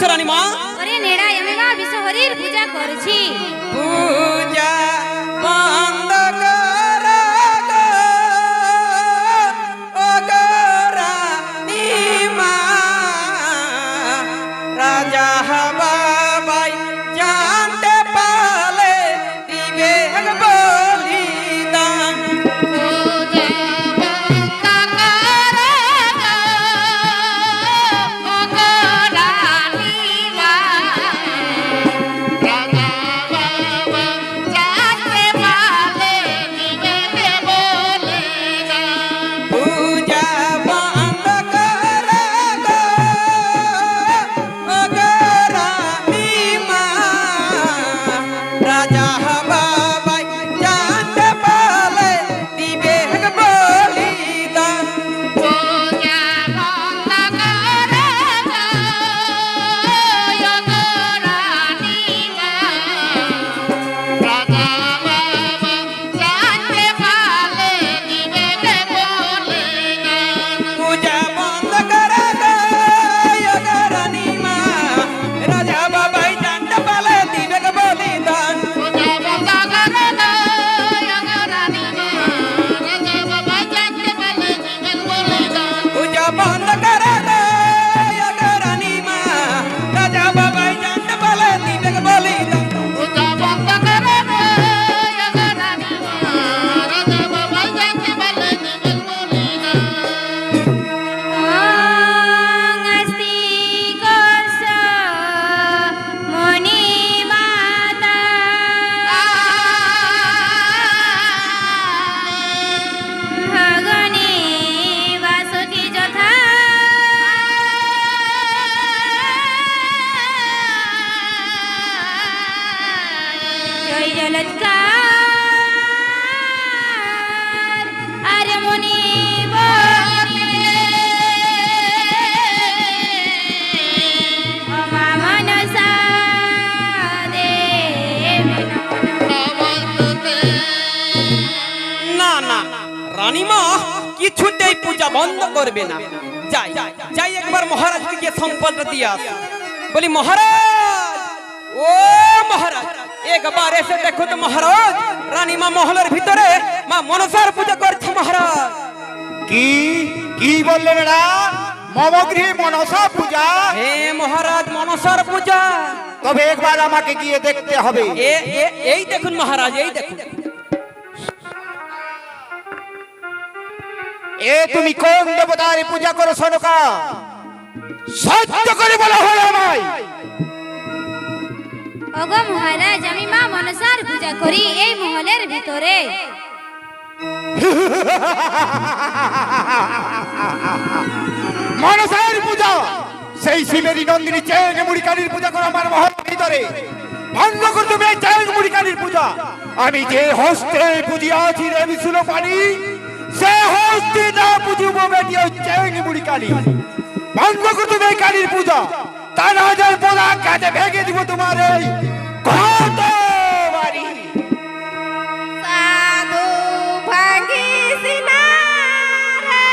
করছো রানীমা? ওরে নেড়াই আমি মা বিশ্বহরির পূজা করছি। পূজা বন্ধ কর গো, ও গো রানীমা। রাজা বাবাই জানতে পারলে দিবে বলিদান। পূজা বন্ধ কর গো, ও গো রানীমা। রাজা বাবাই জানতে পারলে দিবে বলিদান। পূজা বন্ধ কর গো, ও গো রানীমা। রাজা বাবাই জানতে পারলে দিবে বলিদান। পূজা বন্ধ কর গো, ও গো রানীমা। রাজা বাবাই জানতে পারলে দিবে বলিদান। ওং আস্তি কোষ মণি মাতা ভগনি বাসুকি যথা জয় জলৎকার আরে মুনি মা মনসা দেবী না না রানীমা কিছুতেই পূজা বন্ধ করবে না। যাই যাই একবার মহারাজকে গিয়ে সম্পদটা দিয়ে আস। বলি মহারাজ, ও মহারাজ, একবার এসে দেখো তো মহারাজ, রানীমা মহলের ভিতরে মা মনসার পূজা করছে মহারাজ। কি কি বললে বেড়া? মমগৃহে মনসা পূজা? হে মহারাজ, মনসার পূজা। তবে একবার আমাকে গিয়ে দেখতে হবে। এই দেখুন মহারাজ, এই দেখুন। এ তুমি কোন দেবতার পূজা করো সনকা? সত্য করে বলা হয় আমায়। ওগো মহারাজ, আমি মা মনসার পূজা করি এই মহলের ভিতরে। মনসার পূজা? সেই শিবেরী নন্দিনী চেন মুড়িকানির পূজা করো আমার মহল ভিতরে। বন্ধ করে তুমি চেন মুড়িকানির পূজা। আমি যে হস্তে পুজিয়াছি রে বিশুল পানি, সে হস্তে না পুজিব বেটি ওই চেন মুড়িকানি। বন্ধ করে তুমি কালীর পূজা, তা না যায় পোড়া কাজে ভেঙে দিব তোমার এই কত বাড়ি। সাধু ভাঙ্গিছি না রে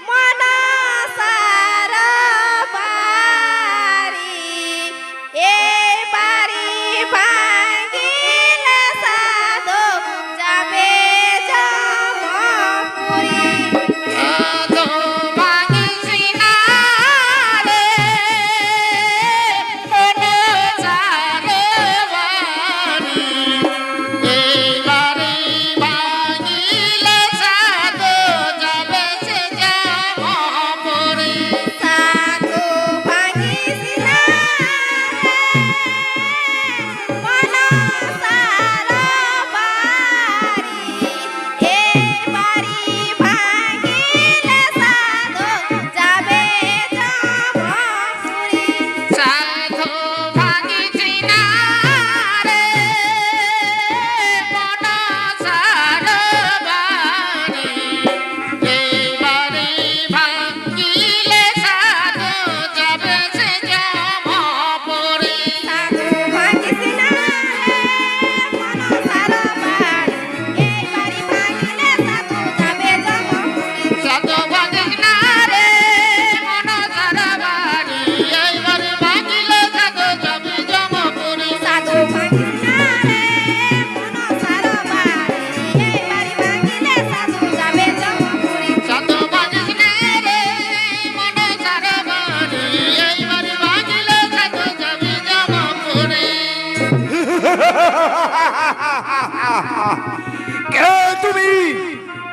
মনসার বাড়ি, এই বাড়ি ভাঙ্গিলে সাধু যাবে যমপুরী।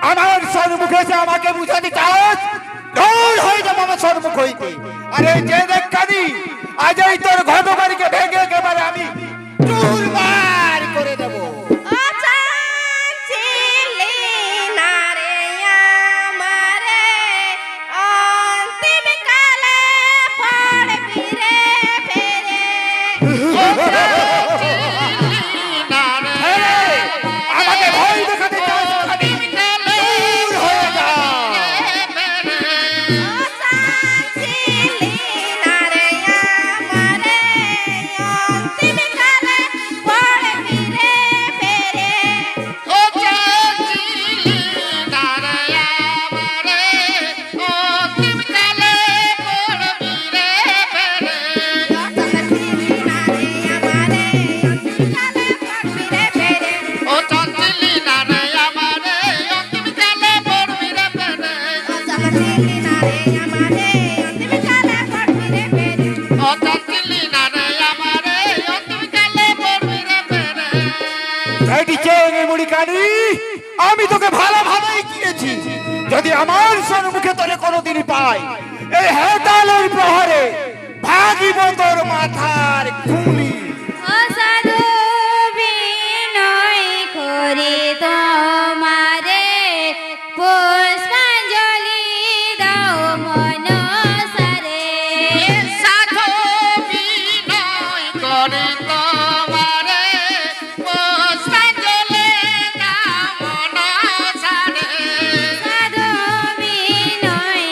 আমার সম্মুখে এসে আমাকে বুঝাতে চাস? দূর হয়ে যাবো আমার সম্মুখ হইতে। আরে যে দেখ কানি, আজ এই তোর ঘটবাড়িকে ভেঙে একেবারে আমি চুরমার করে দেবো। ও চাঁচিলি নারে আমারে অন্তিম কালে পড়বি রে ফেরে। আমাকে ভয় দেখাতে চাস কানি? দূর হয়ে যা। ও চাঁচিলি নারে আমারে অন্তিম কালে পড়বি রে ফেরে। চাঁচিলি নারে আমারে অন্তিম কালে পড়বি রে ফেরে। ও চাঁচিলি নারে আমারে অন্তিম কালে পড়বি রে ফেরে। এটি চেনে মুড়ি কানি, আমি তোকে ভালো ভালোই চিনেছি। যদি আমার সম্মুখে তোরে কোনোদিনই পাই, এই হেতালের প্রহরে ভাগিব তোর মাথার খুলি। ও সাধু বিনয় করি তোমারে পুষ্পাঞ্জলি দাও মনসারে। সাধু বিনয় করি তোমারে পুষ্পাঞ্জলি দাও মনসারে। সাধু বিনয়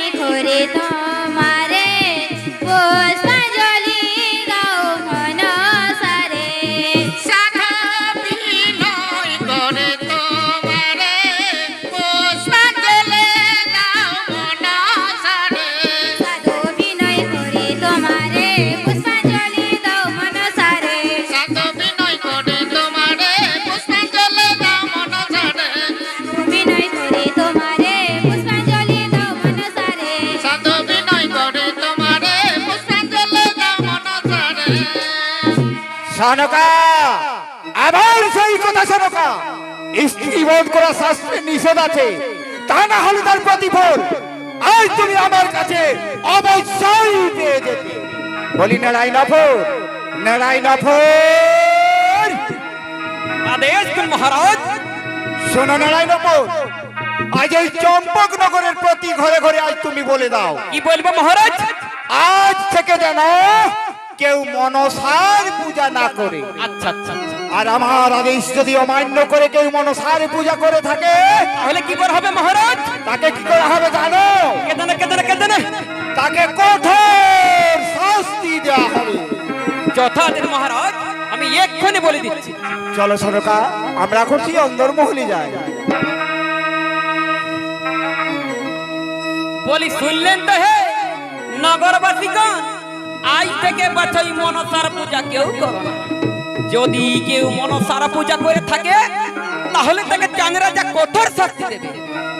করি তোমারে পুষ্পাঞ্জলি দাও মনসারে। সাধু বিনয় করি তোমারে পুষ্পাঞ্জলি দাও মনসারে। সনকা, আবার সেই কথা সনকা, স্ত্রী বোধ করা শাস্ত্রের নিষেধ আছে, তা না হলে তার প্রতিফল আজ তুমি আমার কাছে অবশ্যই পেয়ে যেতে। বলি নারায়ণাফর, নারায়ণাফর, আদেশ করুন মহারাজ। শোনো নারায়ণাফর, আজ এই চম্পকনগরের প্রতি ঘরে ঘরে আজ তুমি বলে দাও, কি বলবো মহারাজ? আজ থেকে যেন কেউ মনসার পূজা না করে। আচ্ছা আচ্ছা আচ্ছা। আর আমার আদেশ যদি অমান্য করে কেউ মনসার পূজা করে থাকে, তাহলে কি করে হবে মহারাজ? তাকে কি করা হবে জানো? কেদনে কেদনে কেদনে তাকে কঠোর শাস্তি দেওয়া হবে। যথাদিন মহারাজ, আমি এক্ষুনি বলে দিচ্ছি। চলো সরকা, আমরা করছি অন্দরমহলে যাই। বলি শুনলেন তো হে নগরবাসীগণ, আজ থেকে বাছাই মনসার পূজা কেউ করো না। যদি কেউ মনসার পূজা করে থাকে, তাহলে তাকে চাঁদ রাজা কঠোর শাস্তি দেবে।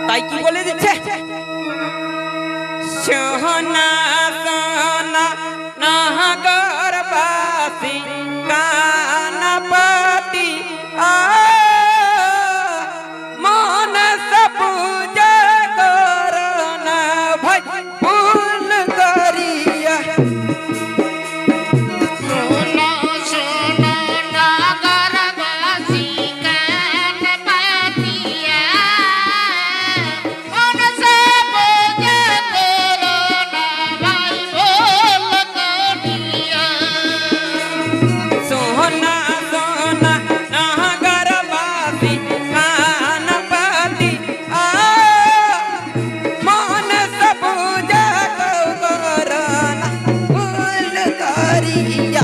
তাই কি বলে দিচ্ছে? সোনা সোনা নগরবাসী কানপতি মনস পূজা করো না ভাই ভুল করিয়া। সোনা সোনা নগরবাসী কানপতি মনস পূজা করো না ভুল করিয়া।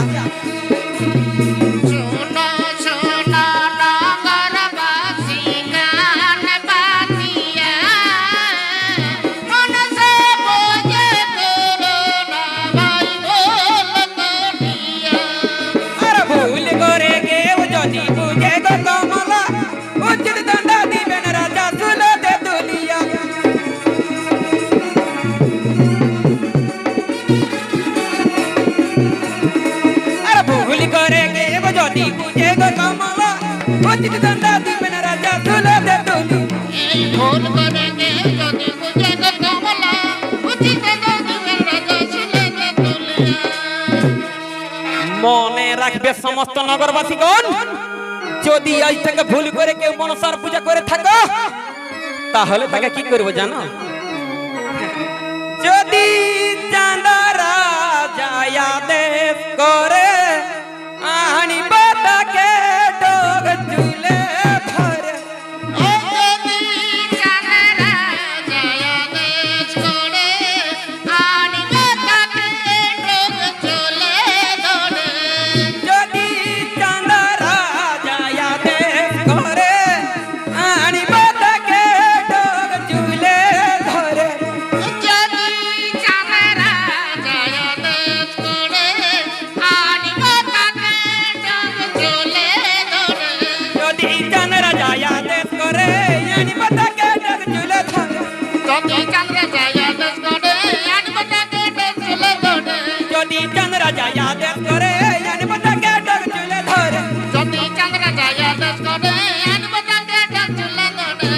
আর ভুল করে কেউ যদি বুঝে গো কমলা, উচিত দণ্ড দিবেন রাজা সুলতে দুলিয়া। আর ভুল করে কেউ যদি বুঝে গো কমলা, উচিত দণ্ড দিবেন রাজা সুলতে দুলিয়া। भूल करेंगे यदि पूजेंगे कमला उचित देवें राजा शिले के तुलिया মনে রাখবে সমস্ত নগরবাসীগণ, যদি আজ থেকে ভুল করে কেউ মনসার পূজা করে থাকো তাহলে তাকে কি করবো জানো? যদি চাঁদারা যায় আদেশ করে আনিবা তাকে ডোগ চুলে ধরে। যদি চাঁদরা যায় আদেশ করে আনিবে তাকে ডোগ চুলে ধরে। যদি চাঁদারা যায় আদেশ করে আনিবা তাকে ডোগ চুলে ধরে। যদি চাঁদরা যায় আদেশ করে আনিবে তাকে ডোগ চুলে ধরে। যদি চাঁদারা যায় আদেশ করে আনিবা তাকে ডোগ চুলে ধরে। যদি চাঁদরা যায় আদেশ করে আনিবে তাকে ডোগ চুলে ধরে। যদি চাঁদরা যায় আদেশ করে আনিবা তাকে ডোগ চুলে ধরে। যদি চাঁদরা যায় আদেশ করে আনিবে তাকে ডোগ চুলে ধরে।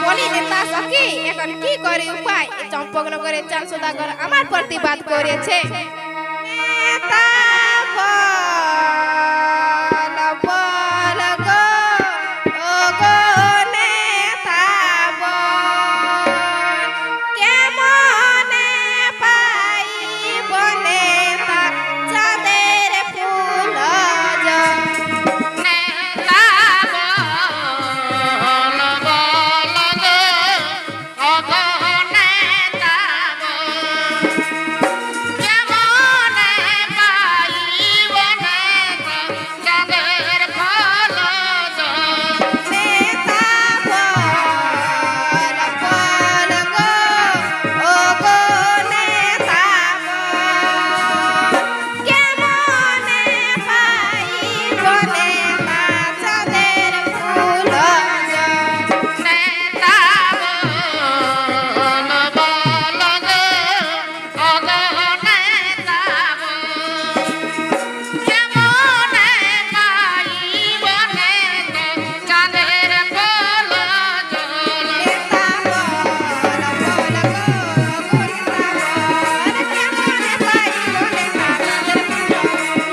বলি নেতা সখী এখন কি করে উপায়? এই চম্পকনগরের চাল সদাগর আমার প্রতিবাদ করেছে। নেতা বল বল গো, ও গো নেতা বল, কেমনে পাইব নেতা চাঁদের ফুল জল। নেতা বল বল গো, ও গো নেতা বল, কেমনে পাইব নেতা চাঁদের ফুল জল। নেতা বল বল গো, ও গো নেতা বল, কেমনে পাইব নেতা চাঁদের ফুল জল। নেতা বল বল গো, ও গো নেতা বল, কেমনে পাইব নেতা চাঁদের ফুল জল।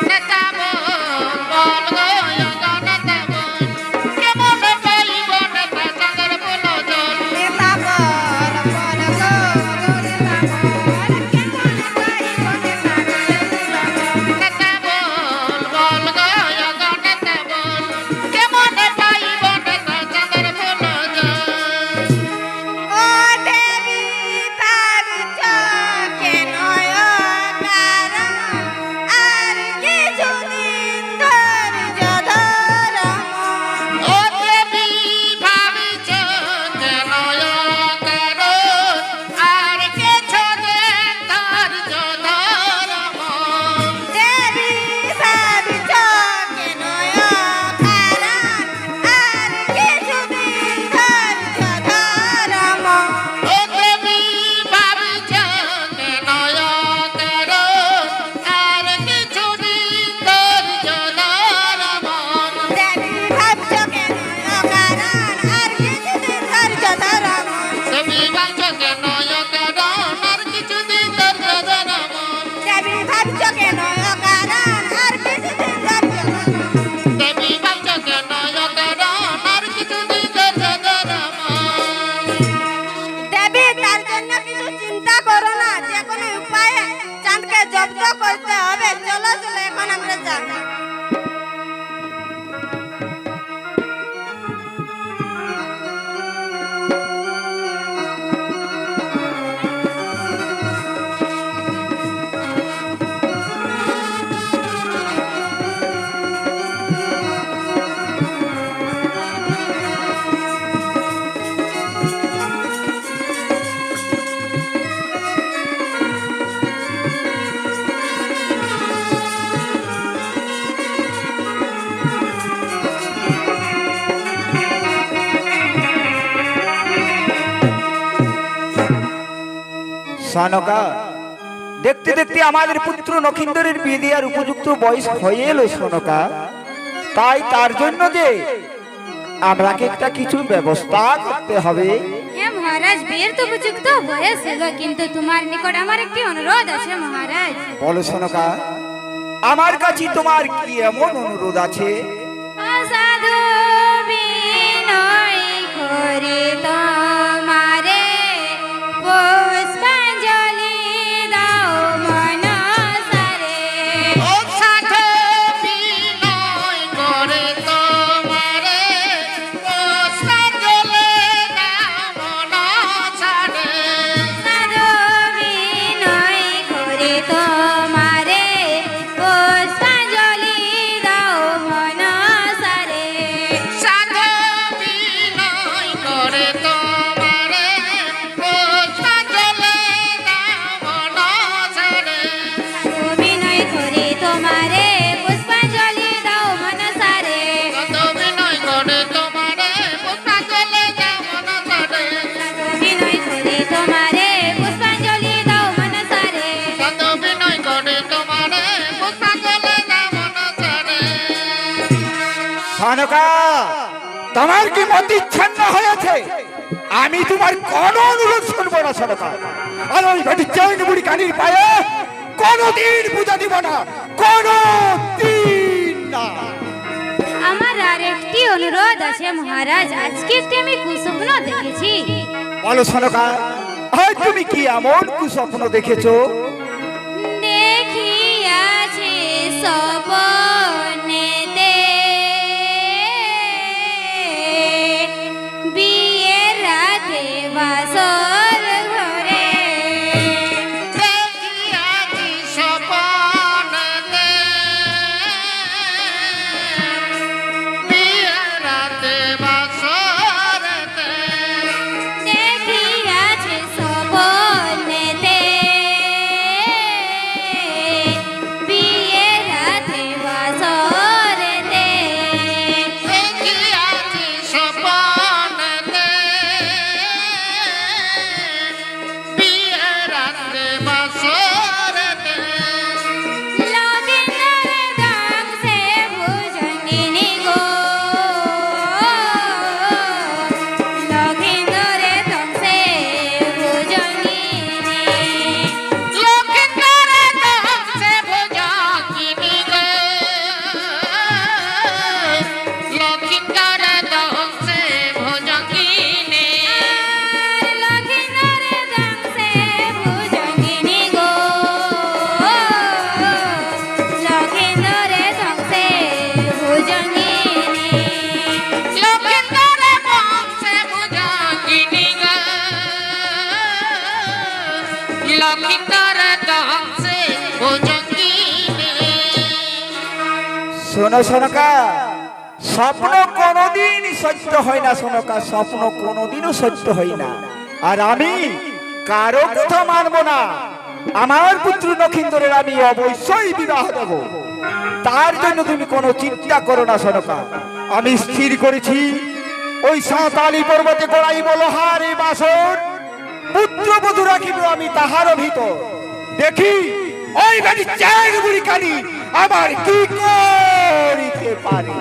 নেতা বল বল গো, ও গো নেতা বল, কেমনে পাইব নেতা চাঁদের ফুল জল। নেতা বল বল গো, ও গো নেতা বল, কেমনে পাইব নেতা চাঁদের ফুল জল। ও দেবী তার চোখে নয়নকার, আর কিছুদিন ধৈর্য ধর মন। ও দেবী ভাবিছ কেন করো, আর কিছুদিন ধৈর্য ধর মন। দেবী তার চোখে নয়নকার, আর কিছুদিন ধৈর্য ধর মন। ও দেবী ভাবিছ কেন করো, আর কিছুদিন ধৈর্য ধর মন। দেবী ভাবছ কেন অকারণ, আর কিছুদিন ধৈর্য ধর মন। দেবী ভাবিছ কেন করো, আর কিছুদিন ধৈর্য ধর মন। দেবী ভাবছ কেন অকারণ, আর কিছুদিন ধৈর্য ধর মন। দেবী ভাবিছ কেন করো, আর কিছুদিন ধৈর্য ধর মন। দেবী তার জন্য কিছু চিন্তা করো না, যে কোনো উপায়ে চাঁদকে জব্দ করতে হবে। চলো চলো এখন আমরা যাই। সনকা, দেখতে দেখতে আমাদের পুত্র নখিন্দরের বিয়ে দেওয়ার উপযুক্ত বয়স হয়ে এলো সনকা। তাই তার জন্য যে আমরাকে একটা কিছু ব্যবস্থা করতে হবে। হ্যাঁ মহারাজ, বিয়ের তো উপযুক্ত বয়স হলো, কিন্তু তোমার নিকট আমার একটি অনুরোধ আছে মহারাজ। বলো সনকা, আমার কাছে তোমার কি এমন অনুরোধ আছে? অসাধু বিনয় করে তোমারে পুষ্পাঞ্জলি দাও মনসারে। অসাধু বিনয় করে তোমারে পুষ্পাঞ্জলি দাও মনসারে। সাধু বিনয় করে তোমারে পুষ্পাঞ্জলি দাও মনসারে। সাধু বিনয় করে তোমারে পুষ্পাঞ্জলি দাও মনসারে। বিনয় করে তোমারে পুষ্পাঞ্জলি দাও মনসারে। সাধু বিনয় করে তোমারে পুষ্পাঞ্জলি দাও মনসারে। বিনয় করে তোমারে পুষ্পাঞ্জলি দাও মনসারে। সাধু বিনয় করে তোমারে পুষ্পাঞ্জলি দাও মনসারে। সনকা, তোমার কি মতিচ্ছন্ন হয়েছে? আমি তোমার কোন অনুরোধ শুনবো না সনকা। আর ওই বেটি চেন বুড়ি কানির পায়ে কোনদিন পূজা দিব না, কোনদিন না। আমার আর একটি অনুরোধ আছে মহারাজ। আজকে একটি আমি কুস্বপ্ন দেখেছি। বলো সনকা, আজ তুমি কি এমন কুস্বপ্ন দেখেছো? দেখিয়াছি স্বপ্নেতে বিয়ের রাতে বাসর ঘরে। দেখিয়াছি স্বপ্নেতে বিয়ের রাতে বাসরেতে। দেখিয়াছি স্বপ্নেতে বিয়ের রাতে বাসরেতে। দেখিয়াছি স্বপ্নেতে বিয়ের রাতে বাসরেতে। লখিন্দর দাসে ভুজঙ্গিনী গো, লখিন্দর দাসে ভুজঙ্গিনী। লখিন্দর দাসে ভুজঙ্গিনী গো, লখিন্দর দাসে ভুজঙ্গিনী। লখিন্দর দাসে ভুজঙ্গিনী গো, লখিন্দর দাসে ভুজঙ্গিনী। লখিন্দর দাসে ভুজঙ্গিনী গো, লখিন্দর দাসে ভুজঙ্গিনী। শোনো সনকা, স্বপ্ন কোনোদিন সত্য হয় না সনকা, স্বপ্ন কোনোদিনও সত্য হয় না। আর আমি কারো কথা মানব না। আমার পুত্র নখিন্দরের আমি অবশ্যই বিবাহ দেব। তার জন্য তুমি কোনো চিন্তা করো না সনকা। আমি স্থির করেছি ওই সাঁতালি পর্বতে গড়াইব লোহার এই বাসর, পুত্রবধূ রাখিব আমি তাহার ভিতর। দেখি ওই বাড়ি চার বুড়ি কানি আমার কি করিতে পারে।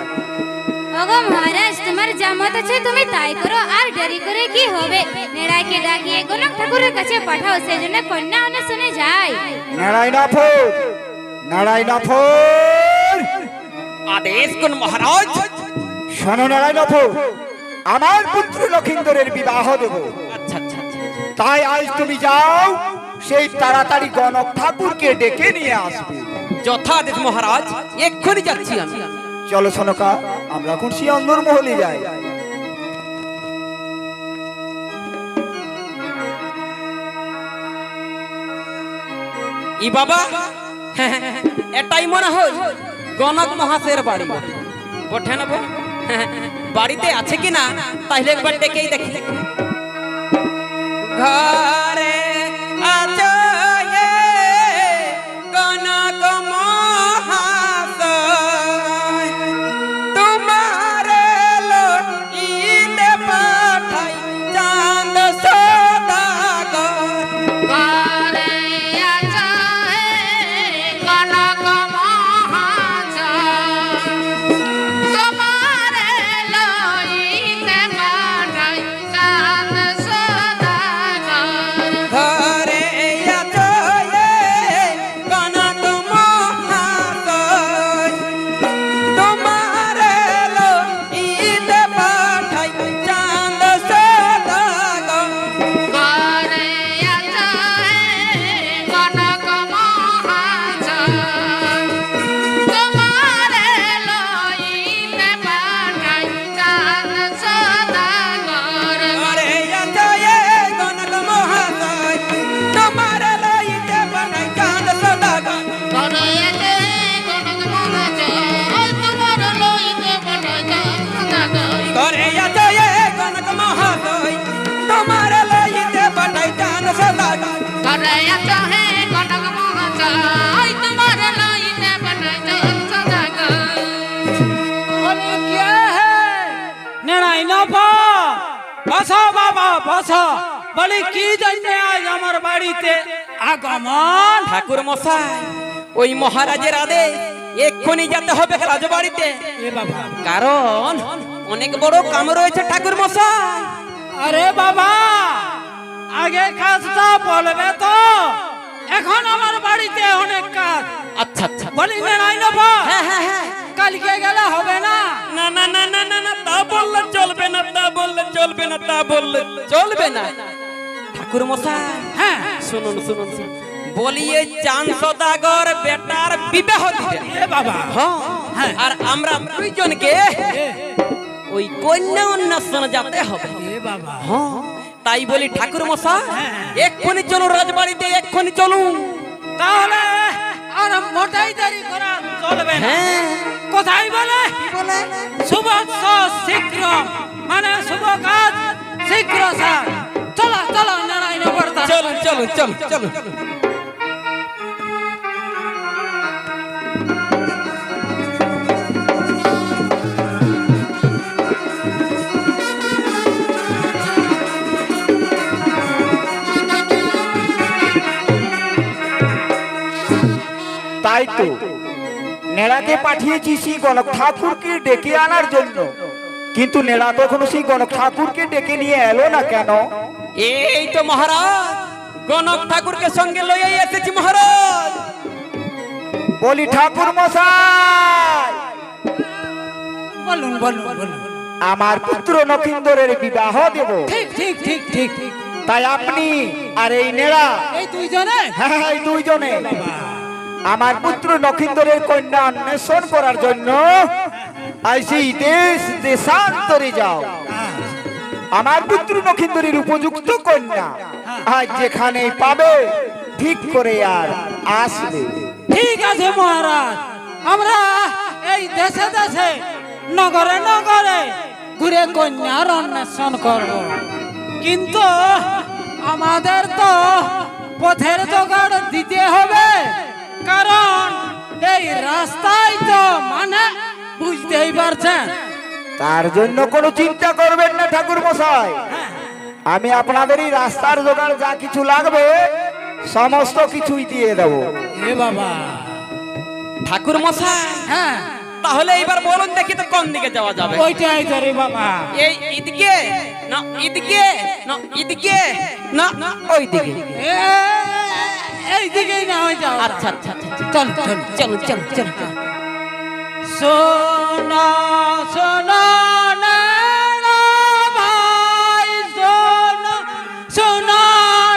ওগো মহারাজ, তোমার যা মত আছে তুমি তাই করো। আর দেরি করে কি হবে? নেড়াইকে ডাকিয়ে গণক ঠাকুরের কাছে পাঠাও, সেজন্য কন্যা অন্বেষণে যায়। নারায়ণাফর, নারায়ণাফর, আদেশ কোন মহারাজ? শোনো নারায়ণাফর, আমার পুত্র লখিন্দরের বিবাহ দেব। আচ্ছা আচ্ছা আচ্ছা। তাই আজ তুমি যাও, সেই তাড়াতাড়ি গণক ঠাকুরকে ডেকে নিয়ে আসবে। যথাদেশ মহারাজ, এক্ষুনি যাচ্ছি আমি। চলো সনকা, আমরা এখন সেই অন্দর মহলে যাই। ই বাবা, এটাই মনে হয় গণক মহাশয়ের বাড়ি। বটে নেব, বাড়িতে আছে কিনা তাহলে একবার ডেকেই দেখি। ঘরে আছো হে গণক মহাশয়, তোমারে লইতে পাঠাই চাঁদ সদাগর। বসো। বলি কি জন্য আজ আমার বাড়িতে আগমন? ঠাকুর মশাই, ওই মহারাজের আদেশ এক্ষুনি যেতে হবে রাজবাড়িতে, এ বাবা, কারণ অনেক বড় কাম রয়েছে ঠাকুর মশাই। আরে বাবা, আগে কাজটা বলবে তো। এখন আমার বাড়িতে অনেক কাজ। আচ্ছা আচ্ছা, বলি নেড়াই নেবো, হ্যাঁ হ্যাঁ হ্যাঁ, কালকে গেলে হবে না? না না না না না না, তা বললে চলবে না, তা বললে চলবে না, তা বললে চলবে না। ঠাকুর মশাই, হ্যাঁ, শুনুন শুনুন শুনুন, বলি এই চাঁদ সদাগর বেটার বিবাহ দিবেন। এ বাবা, হ্যাঁ, আর আমরা দুইজনকে ওই কন্যা অন্বেষণ যেতে হবে। এ বাবা, হ্যাঁ, তাই বলি ঠাকুর মশাই, এক্ষুনি চলুন রাজবাড়িতে, এক্ষুনি চলুন। তাহলে আর মোটাই দেরি করা চলবে না। হ্যাঁ, কোথায় বলে? বলে শুভ শীঘ্র, মানে শুভ কাজ শীঘ্র স্যার। চলো চলো, নারায়ণ বর্তা। চলুন চলুন চলুন চলুন। তাই তো নেড়াকে পাঠিয়েছি সেই গণক ঠাকুরকে ডেকে আনার জন্য, কিন্তু নেড়া তো এখনো সেই গণক ঠাকুরকে ডেকে নিয়ে এলো না কেন? এই তো মহারাজ, গণক ঠাকুরকে সঙ্গে লইয়া এসেছি মহারাজ। বলি ঠাকুর মশাই, বলুন বলুন বলুন। আমার পুত্র নকিন্দরের বিবাহ দেব, ঠিক ঠিক ঠিক ঠিক ঠিক। তাই আপনি আর এই নেড়া, এই দুইজনে? হ্যাঁ হ্যাঁ, এই দুইজনে আমার পুত্র নকিন্দরের কন্যা অন্বেষণ করার জন্য আইসি দেশ দেশান্তরে যাও। আমার পুত্র নকিন্দরের উপযুক্ত কন্যা আজ যেখানে পাবে ঠিক করে আর আসবে। ঠিক আছে মহারাজ, আমরা এই দেশে দেশে নগরে নগরে ঘুরে কন্যার অন্বেষণ করব, কিন্তু আমাদের তো পথের জোগাড় দিতে হবে, কারণ এই রাস্তায় তো মানে বুঝতেই পারছেন। তার জন্য কোনো চিন্তা করবেন না ঠাকুর মশাই, আমি আপনাদের এই রাস্তার জোগাড় যা কিছু লাগবে সমস্ত কিছুই দিয়ে দেব। এ বাবা, ঠাকুর মশাই, হ্যাঁ, তাহলে এইবার বলুন দেখি তো কোন দিকে যাওয়া যাবে। ওইটাই তো রে বাবা। এই এদিকে না এদিকে না এদিকে না না ওই দিকে? এই দিকেই না হয়ে যাও। আচ্ছা আচ্ছা আচ্ছা, চল চল চলো চলো চলো। সোনা সোনা নেড়া ভাই, সোনা সোনা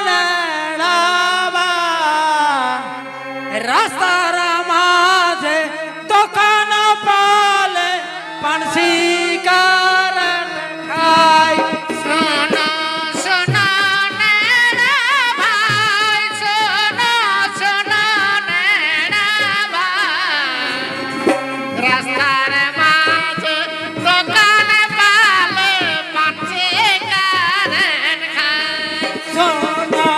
নেড়া ভাই, রাস্তার মাঝে দোকান পালে পানসি কার খাই। সোনা সোনা নেড়া ভাই, সোনা সোনা নেড়া ভাই, রাস্তার মাঝে দোকান পালে পাচ্ছে কারেন খায়। সোনা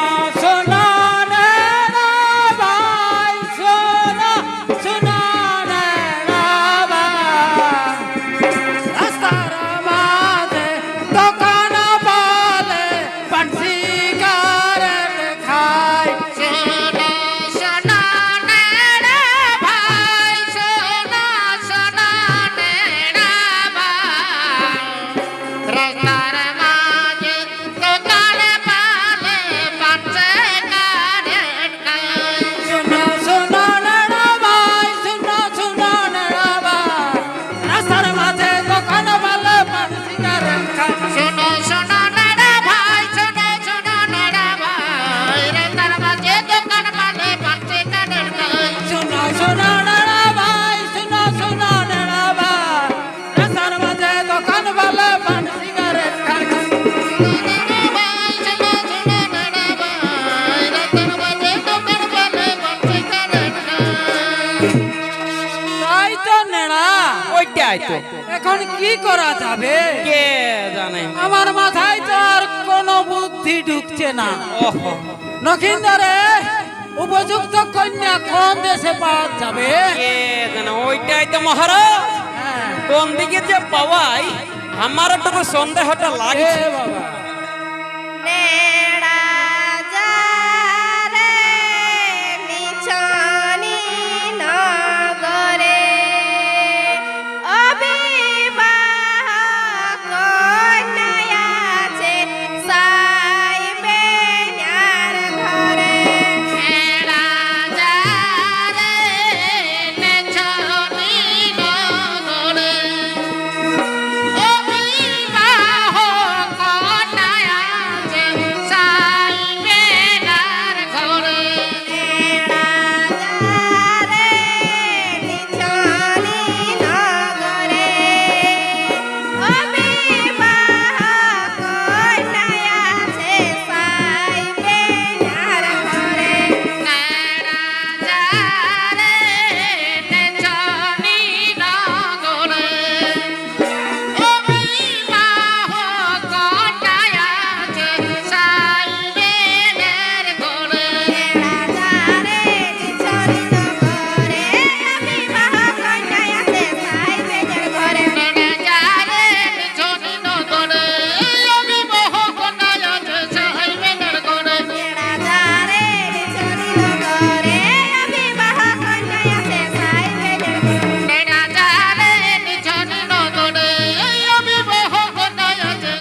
সোনা নেড়া ভাই, সোনা সোনা নেড়া ভাই, রাস্তার মাঝে দোকান পালে পানসি কারেন খাই। সোনা সোনা নেড়া ভাই, সোনা সোনা নেড়া ভাই, রাস্তার মাঝে দোকান পালে পাচ্ছে কারেন খায়। সোনা সোনা নেড়া ভাই, সোনা সোনা নেড়া ভাই, রাস্তার মাঝে দোকান পালে পানসি কারেন খাই। সোনা সোনা নেড়া ভাই, সোনা সোনা নেড়া ভাই, রাস্তার মাঝে দোকান পালে পাচ্ছে কারেন খায়। সোনা সোনা নেড়া ভাই, সোনা সোনা নেড়া ভাই, রাস্তার মাঝে দোকান পালে পানসি কারেন খাই। তাই তো নেড়া, ওইটাই তো, এখন কি করা যাবে? কে জানে। আমার মাথায় তো আর কোনো বুদ্ধি ঢুকছে না। ওহো, নখিন্দরে উপযুক্ত কন্যা কোন দেশে পাওয়া যাবে? কে জানে, ওইটাই তো মহারাজ। হ্যাঁ, কোন দিকে যে পাওয়াই আমার একটু সন্দেহটা এ লাগছে। বাবা, নেড়া